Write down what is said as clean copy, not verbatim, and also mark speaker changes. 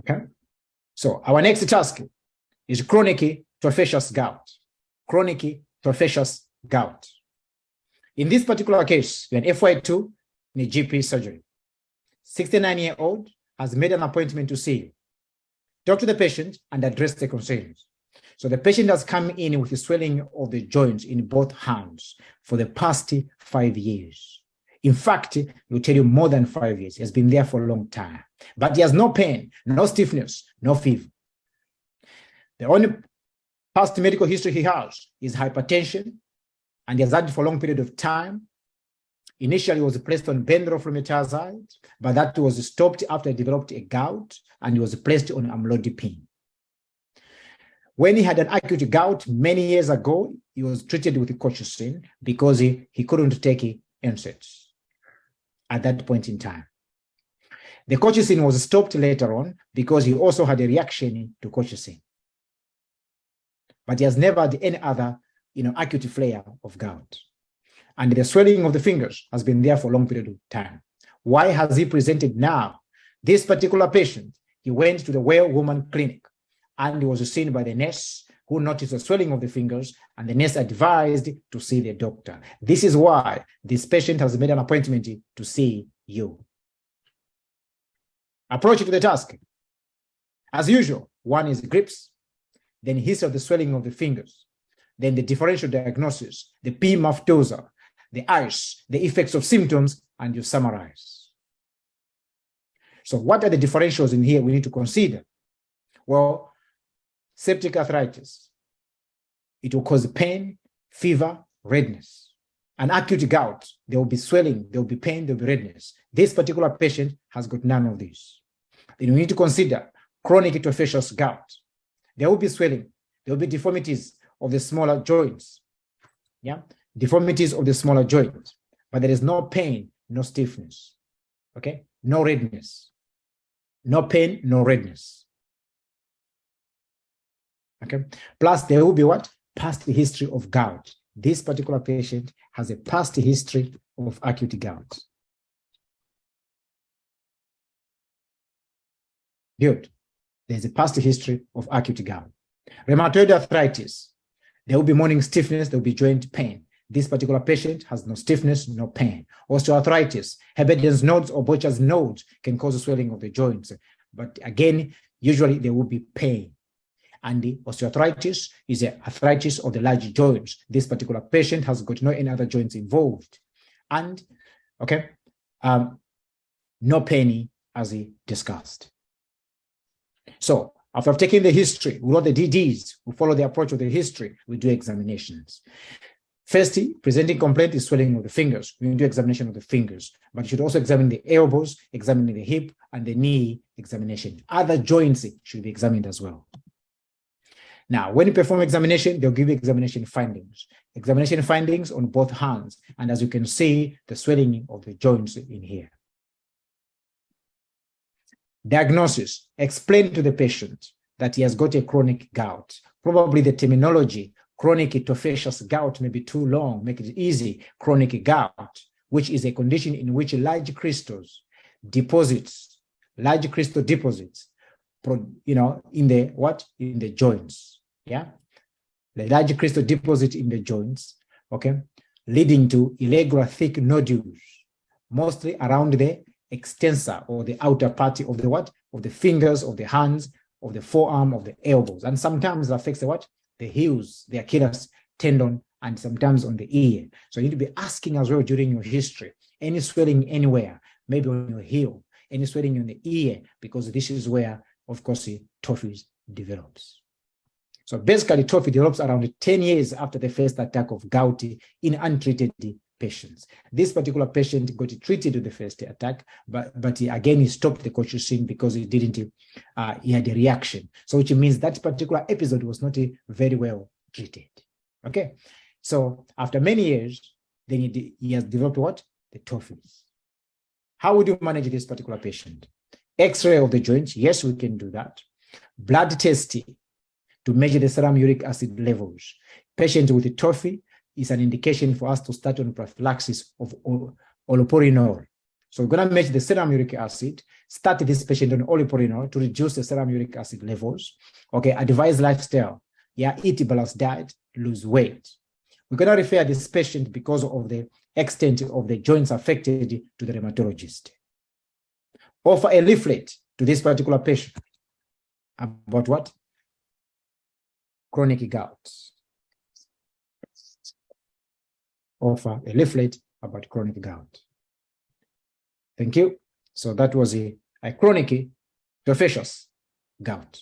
Speaker 1: Okay. So our next task is chronic tophaceous gout. Chronic tophaceous gout. In this particular case, we're an FY2 in a GP surgery. 69-year-old has made an appointment to see you. Talk to the patient and address the concerns. So the patient has come in with the swelling of the joints in both hands for the past 5 years. In fact, he will tell you more than 5 years. He has been there for a long time. But he has no pain, no stiffness, no fever. The only past medical history he has is hypertension, and he has had it for a long period of time. Initially, he was placed on benzoyl, but that was stopped after he developed a gout, and he was placed on amlodipine. When he had an acute gout many years ago, he was treated with colchicine because he couldn't take NSAIDs at that point in time. The colchicine was stopped later on because he also had a reaction to colchicine. But he has never had any other acute flare of gout. And the swelling of the fingers has been there for a long period of time. Why has he presented now? This particular patient, he went to the Well Woman Clinic and he was seen by the nurse who noticed the swelling of the fingers, and the nurse advised to see the doctor. This is why this patient has made an appointment to see you. Approach to the task. As usual, one is grips, then history of the swelling of the fingers, then the differential diagnosis, the P. maftosa, the ICE, the effects of symptoms, and you summarize. So what are the differentials in here we need to consider? Well, septic arthritis, it will cause pain, fever, redness. An acute gout, there will be swelling, there will be pain, there will be redness. This particular patient has got none of these. Then we need to consider chronic tophaceous gout. There will be swelling, there will be deformities of the smaller joints. Yeah, deformities of the smaller joint, but there is no pain, no stiffness. Okay, no redness, no pain, no redness. Okay, plus there will be what? Past history of gout. This particular patient has a past history of acute gout. Good. There's a past history of acute gout. Rheumatoid arthritis. There will be morning stiffness, there will be joint pain. This particular patient has no stiffness, no pain. Osteoarthritis, Heberden's nodes or Boucher's nodes can cause swelling of the joints. But again, usually there will be pain. And the osteoarthritis is an arthritis of the large joints. This particular patient has got no any other joints involved. And, okay, no pain as he discussed. So, after taking the history, we know the DDs, we follow the approach of the history, we do examinations. First, presenting complaint is swelling of the fingers. We do examination of the fingers, but you should also examine the elbows, examine the hip and the knee examination. Other joints should be examined as well. Now, when you perform examination, they'll give you examination findings. Examination findings on both hands. And as you can see, the swelling of the joints in here. Diagnosis. Explain to the patient that he has got a chronic gout. Probably the terminology, chronic tophaceous gout, may be too long. Make it easy. Chronic gout, which is a condition in which large crystals deposits, large crystal deposits, in the joints. Yeah, the large crystal deposit in the joints, okay, leading to irregular thick nodules, mostly around the extensor or the outer part of the of the fingers, of the hands, of the forearm, of the elbows, and sometimes it affects the heels, the Achilles tendon, and sometimes on the ear. So you need to be asking as well during your history, any swelling anywhere, maybe on your heel, any swelling on the ear, because this is where, of course, Topheous develops. So basically, Topheous develops around 10 years after the first attack of gout in untreated patients. This particular patient got treated with the first attack, but again, he stopped the colchicine because he had a reaction. So which means that particular episode was not very well treated. Okay. So after many years, then he has developed what? The Topheous. How would you manage this particular patient? X-ray of the joints. Yes, we can do that. Blood testing to measure the serum uric acid levels. Patient with Topheous is an indication for us to start on prophylaxis of olopurinol. So we're going to measure the serum uric acid, start this patient on oliporinol to reduce the serum uric acid levels. Okay, advise lifestyle. Yeah, eat a balanced diet, lose weight. We're going to refer this patient because of the extent of the joints affected to the rheumatologist. Offer a leaflet to this particular patient about what? Chronic gout. Offer a leaflet about chronic gout. Thank you. So that was a chronic Topheous gout.